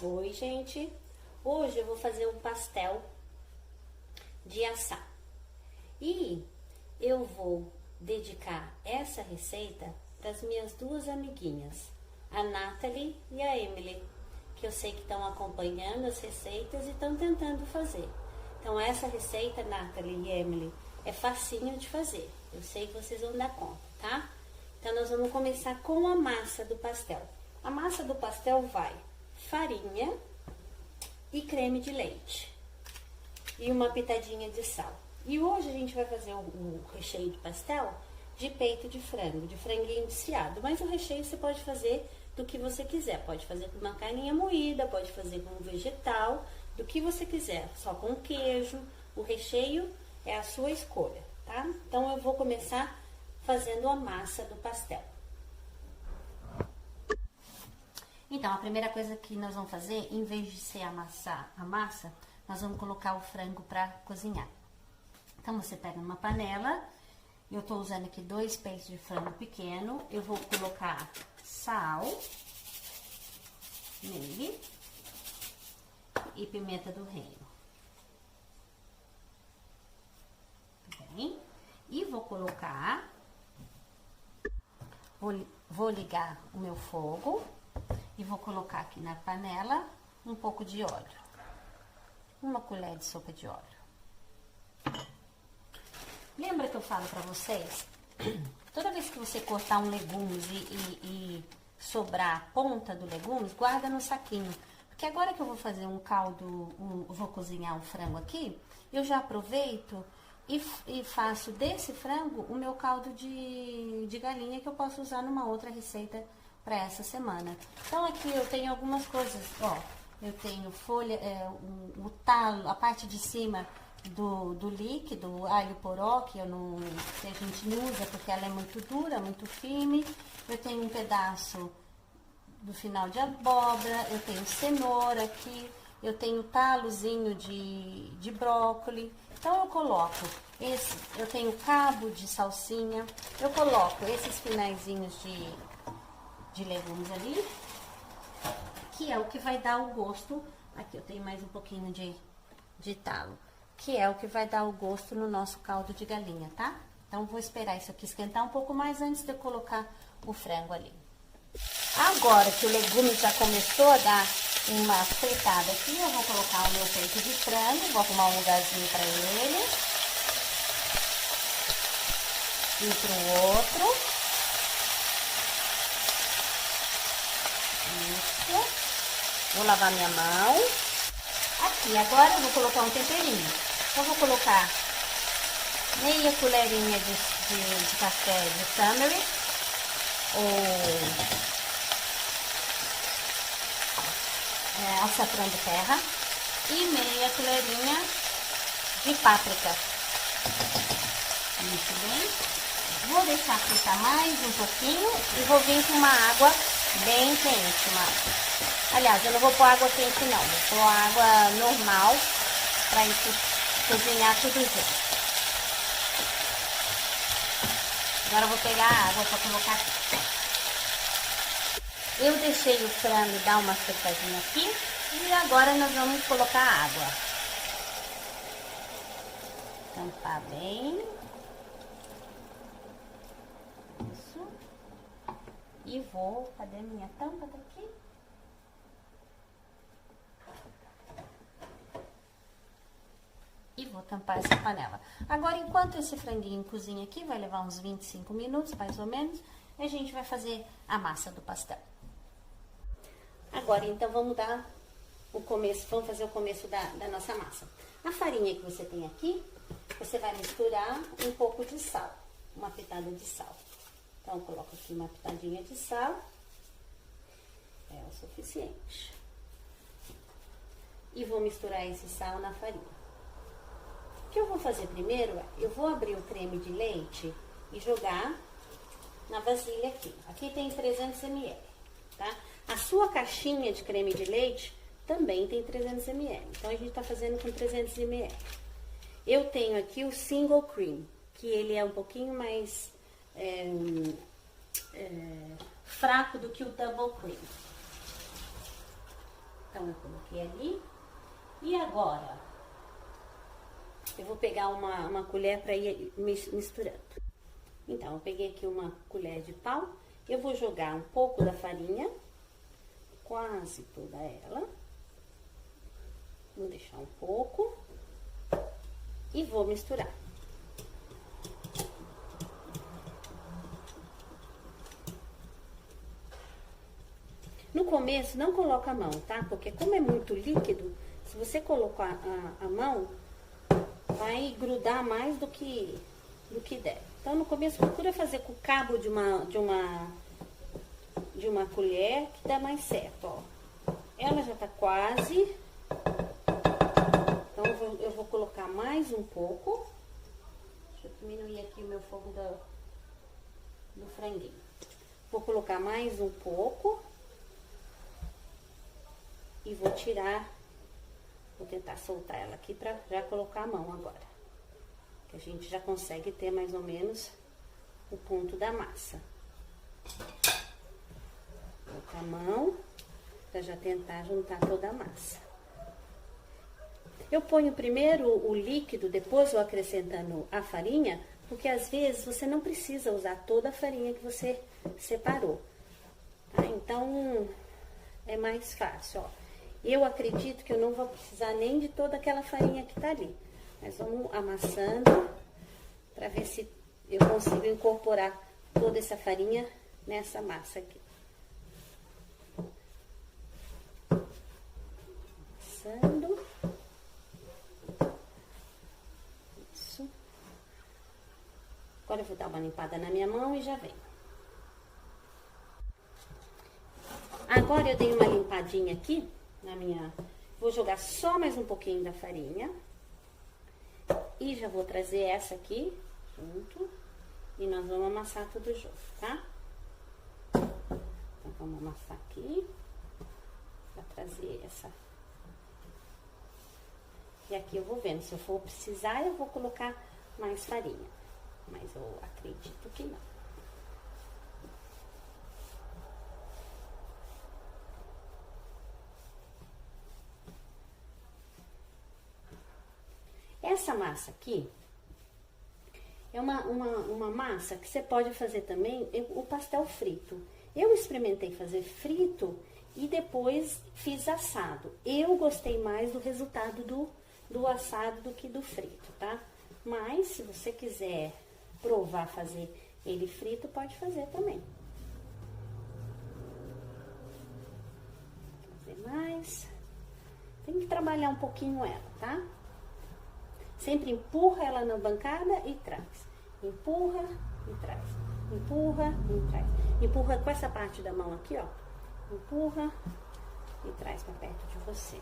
Oi, gente! Hoje eu vou fazer um pastel de assar. E eu vou dedicar essa receita para as minhas duas amiguinhas, a Nathalie e a Emily, que eu sei que estão acompanhando as receitas e estão tentando fazer. Então, essa receita, Nathalie e Emily, é facinho de fazer. Eu sei que vocês vão dar conta, tá? Então, nós vamos começar com a massa do pastel. A massa do pastel vai farinha e creme de leite e uma pitadinha de sal. E hoje a gente vai fazer o recheio de pastel de peito de frango, de franguinho desfiado. Mas o recheio você pode fazer do que você quiser. Pode fazer com uma carninha moída, pode fazer com um vegetal, do que você quiser. Só com queijo. O recheio é a sua escolha, tá? Então eu vou começar fazendo a massa do pastel. Então, a primeira coisa que nós vamos fazer, em vez de ser amassar a massa, nós vamos colocar o frango para cozinhar. Então, você pega uma panela, eu tô usando aqui 2 peitos de frango pequeno, eu vou colocar sal nele e pimenta do reino. Bem, e vou colocar, vou ligar o meu fogo. E vou colocar aqui na panela um pouco de óleo. Uma colher de sopa de óleo. Lembra que eu falo pra vocês? Toda vez que você cortar um legumes e sobrar a ponta do legumes, guarda no saquinho. Porque agora que eu vou fazer um caldo, vou cozinhar um frango aqui, eu já aproveito e faço desse frango o meu caldo de galinha que eu posso usar numa outra receita para essa semana. Então aqui eu tenho algumas coisas, ó, eu tenho folha, o talo, a parte de cima do líquido, alho poró, que a gente não usa porque ela é muito dura, muito firme. Eu tenho um pedaço do final de abóbora, eu tenho cenoura aqui, eu tenho talozinho de brócolis. Então eu coloco eu tenho cabo de salsinha, eu coloco esses finaizinhos de legumes ali, que é o que vai dar o gosto. Aqui eu tenho mais um pouquinho de talo, que é o que vai dar o gosto no nosso caldo de galinha, tá? Então, vou esperar isso aqui esquentar um pouco mais antes de eu colocar o frango ali. Agora que o legume já começou a dar uma fritada aqui, eu vou colocar o meu peito de frango, vou arrumar um lugarzinho para ele. E pro outro. Isso. Vou lavar minha mão. Aqui, agora eu vou colocar um temperinho. Então, vou colocar meia colherinha de café de turmeric, ou açafrão de terra, e meia colherinha de páprica. Muito bem. Vou deixar fritar mais um pouquinho e vou vir com uma água bem quente, aliás, eu não vou pôr água quente não, vou pôr água normal para cozinhar tudo junto. Agora eu vou pegar a água para colocar aqui. Eu deixei o frango dar uma fritadinha aqui e agora nós vamos colocar a água. Tampar bem. Isso. E vou, cadê minha tampa daqui? E vou tampar essa panela. Agora, enquanto esse franguinho cozinha aqui, vai levar uns 25 minutos, mais ou menos, a gente vai fazer a massa do pastel. Agora, então, vamos dar o começo, vamos fazer o começo da nossa massa. A farinha que você tem aqui, você vai misturar um pouco de sal, uma pitada de sal. Então, eu coloco aqui uma pitadinha de sal, é o suficiente. E vou misturar esse sal na farinha. O que eu vou fazer primeiro é, eu vou abrir o creme de leite e jogar na vasilha aqui. Aqui tem 300 ml, tá? A sua caixinha de creme de leite também tem 300 ml. Então, a gente tá fazendo com 300 ml. Eu tenho aqui o single cream, que ele é um pouquinho mais fraco do que o double cream. Então, eu coloquei ali. E agora, eu vou pegar uma colher para ir misturando. Então, eu peguei aqui uma colher de pau. Eu vou jogar um pouco da farinha, quase toda ela. Vou deixar um pouco e vou misturar. No começo, não coloca a mão, tá? Porque como é muito líquido, se você colocar a mão, vai grudar mais do que deve. Então, no começo, procura fazer com o cabo de uma colher, que dá mais certo, ó. Ela já tá quase. Então, eu vou colocar mais um pouco. Deixa eu diminuir aqui o meu fogo do franguinho. Vou colocar mais um pouco. E vou tirar, vou tentar soltar ela aqui pra já colocar a mão agora. Que a gente já consegue ter mais ou menos o ponto da massa. Colocar a mão, pra já tentar juntar toda a massa. Eu ponho primeiro o líquido, depois eu acrescentando a farinha, porque às vezes você não precisa usar toda a farinha que você separou. Tá? Então, é mais fácil, ó. Eu acredito que eu não vou precisar nem de toda aquela farinha que tá ali. Mas vamos amassando para ver se eu consigo incorporar toda essa farinha nessa massa aqui. Amassando. Isso. Agora eu vou dar uma limpada na minha mão e já venho. Agora eu dei uma limpadinha aqui. Vou jogar só mais um pouquinho da farinha. E já vou trazer essa aqui junto. E nós vamos amassar tudo junto, tá? Então, vamos amassar aqui. Pra trazer essa. E aqui eu vou vendo. Se eu for precisar, eu vou colocar mais farinha. Mas eu acredito que não. Essa massa aqui é uma massa que você pode fazer também o pastel frito. Eu experimentei fazer frito e depois fiz assado. Eu gostei mais do resultado do assado do que do frito, tá? Mas se você quiser provar fazer ele frito, pode fazer também. Vou fazer mais. Tem que trabalhar um pouquinho ela, tá? Sempre empurra ela na bancada e traz. Empurra e traz. Empurra e traz. Empurra com essa parte da mão aqui, ó. Empurra e traz pra perto de você.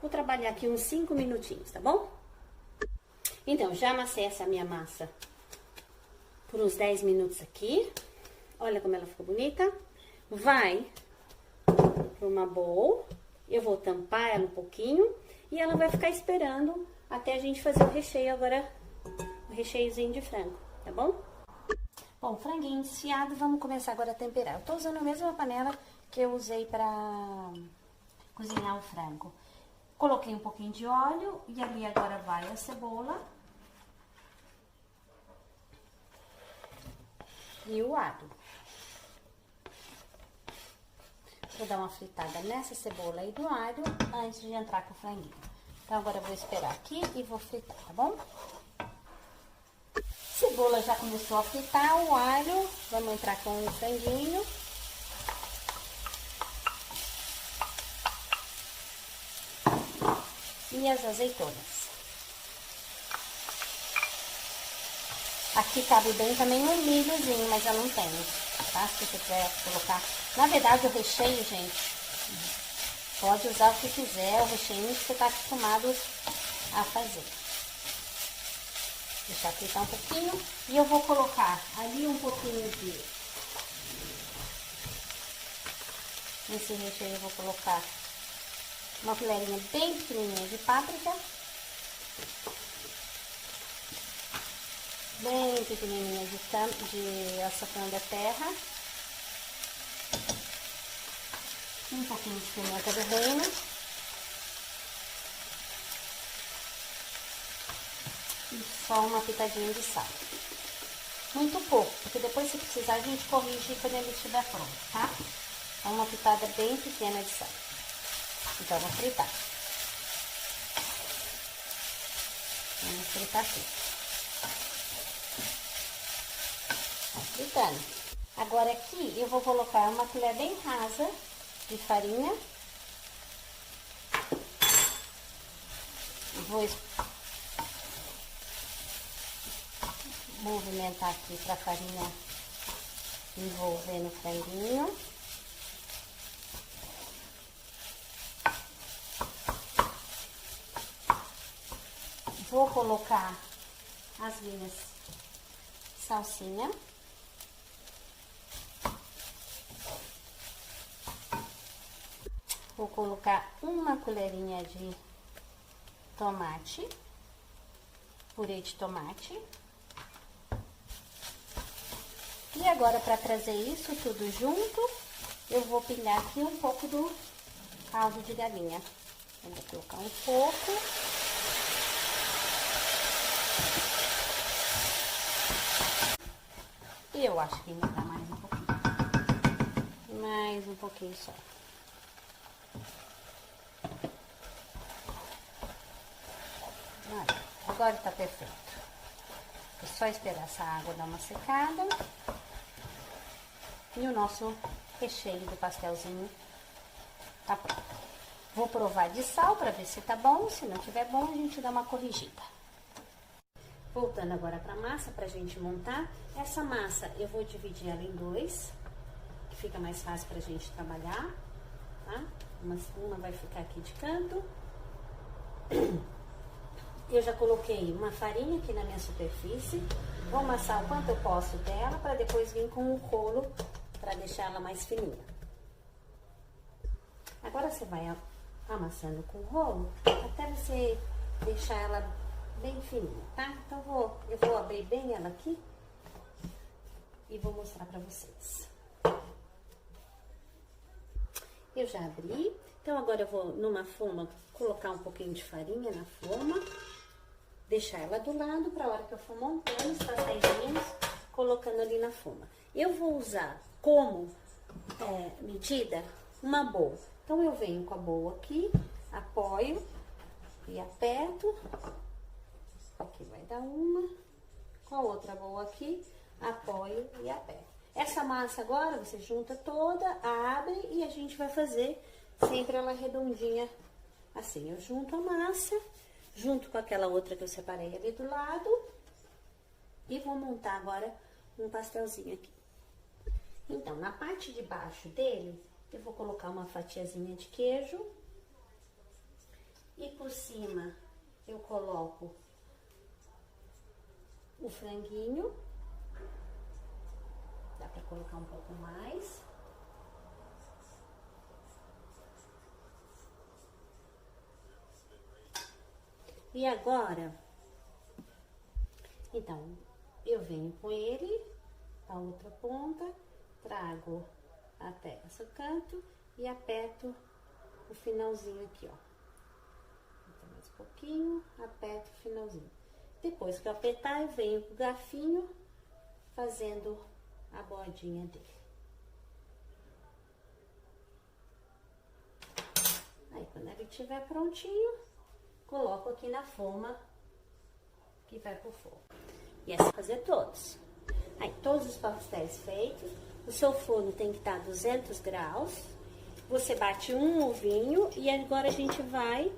Vou trabalhar aqui uns 5 minutinhos, tá bom? Então, já amassei essa minha massa por uns 10 minutos aqui. Olha como ela ficou bonita. Vai para uma bowl. Eu vou tampar ela um pouquinho. E ela vai ficar esperando até a gente fazer o recheio agora. O recheiozinho de frango, tá bom? Bom, franguinho desfiado, vamos começar agora a temperar. Eu tô usando a mesma panela que eu usei pra cozinhar o frango. Coloquei um pouquinho de óleo e ali agora vai a cebola e o alho. Vou dar uma fritada nessa cebola e do alho antes de entrar com o franguinho. Então, agora eu vou esperar aqui e vou fritar, tá bom? Cebola já começou a fritar, o alho, vamos entrar com o franguinho. E as azeitonas. Aqui cabe bem também um milhozinho, mas eu não tenho, tá? Se você quiser colocar... Na verdade, o recheio, gente, pode usar o que quiser, o recheio que você tá acostumado a fazer. Deixar fritar um pouquinho. E eu vou colocar ali um pouquinho de... Nesse recheio eu vou colocar uma colherinha bem pequenininha de páprica. Bem pequenininha de açafrão da terra. Um pouquinho de pimenta do reino. e só uma pitadinha de sal. Muito pouco, porque depois se precisar a gente corrige quando ele estiver pronto, tá? Então uma pitada bem pequena de sal. Então eu vou fritar. Vamos fritar tudo. Tá fritando. Agora aqui eu vou colocar uma colher bem rasa de farinha. Vou movimentar aqui para a farinha envolver no franguinho. Vou colocar as minhas salsinhas. Vou colocar uma colherinha de tomate, purê de tomate. E agora, para trazer isso tudo junto, eu vou pingar aqui um pouco do caldo de galinha. Eu vou colocar um pouco. E eu acho que ainda dá mais um pouquinho. Mais um pouquinho só. Agora tá perfeito. É só esperar essa água dar uma secada. E o nosso recheio do pastelzinho tá pronto. Vou provar de sal para ver se tá bom. Se não tiver bom, a gente dá uma corrigida. Voltando agora pra massa, pra gente montar. Essa massa eu vou dividir ela em dois, que fica mais fácil pra gente trabalhar, tá? Uma vai ficar aqui de canto. Eu já coloquei uma farinha aqui na minha superfície. Vou amassar o quanto eu posso dela para depois vir com um rolo para deixar ela mais fininha. Agora você vai amassando com o rolo até você deixar ela bem fininha, tá? Então eu vou abrir bem ela aqui e vou mostrar para vocês. Eu já abri. Então agora eu vou numa forma colocar um pouquinho de farinha na forma. Deixar ela do lado para a hora que eu for montando os pastéis, colocando ali na forma. Eu vou usar como medida uma bowl. Então, eu venho com a bowl aqui, apoio e aperto. Aqui vai dar uma. Com a outra bowl aqui, apoio e aperto. Essa massa agora, você junta toda, abre e a gente vai fazer sempre ela redondinha assim. Eu junto a massa, junto com aquela outra que eu separei ali do lado. E vou montar agora um pastelzinho aqui. Então, na parte de baixo dele, eu vou colocar uma fatiazinha de queijo. E por cima, eu coloco o franguinho. Dá pra colocar um pouco mais. E agora, então, eu venho com ele, a outra ponta, trago até esse canto e aperto o finalzinho aqui, ó. Então, mais um pouquinho, aperto o finalzinho. Depois que eu apertar, eu venho com o garfinho fazendo a bordinha dele. Aí, quando ele estiver prontinho, coloco aqui na forma que vai pro forno. E assim fazer todos. Aí, todos os pastéis feitos. O seu forno tem que estar a 200 graus. Você bate um ovinho e agora a gente vai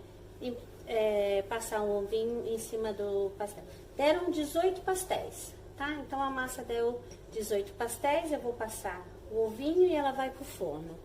passar um ovinho em cima do pastel. Deram 18 pastéis, tá? Então, a massa deu 18 pastéis. Eu vou passar o ovinho e ela vai pro forno.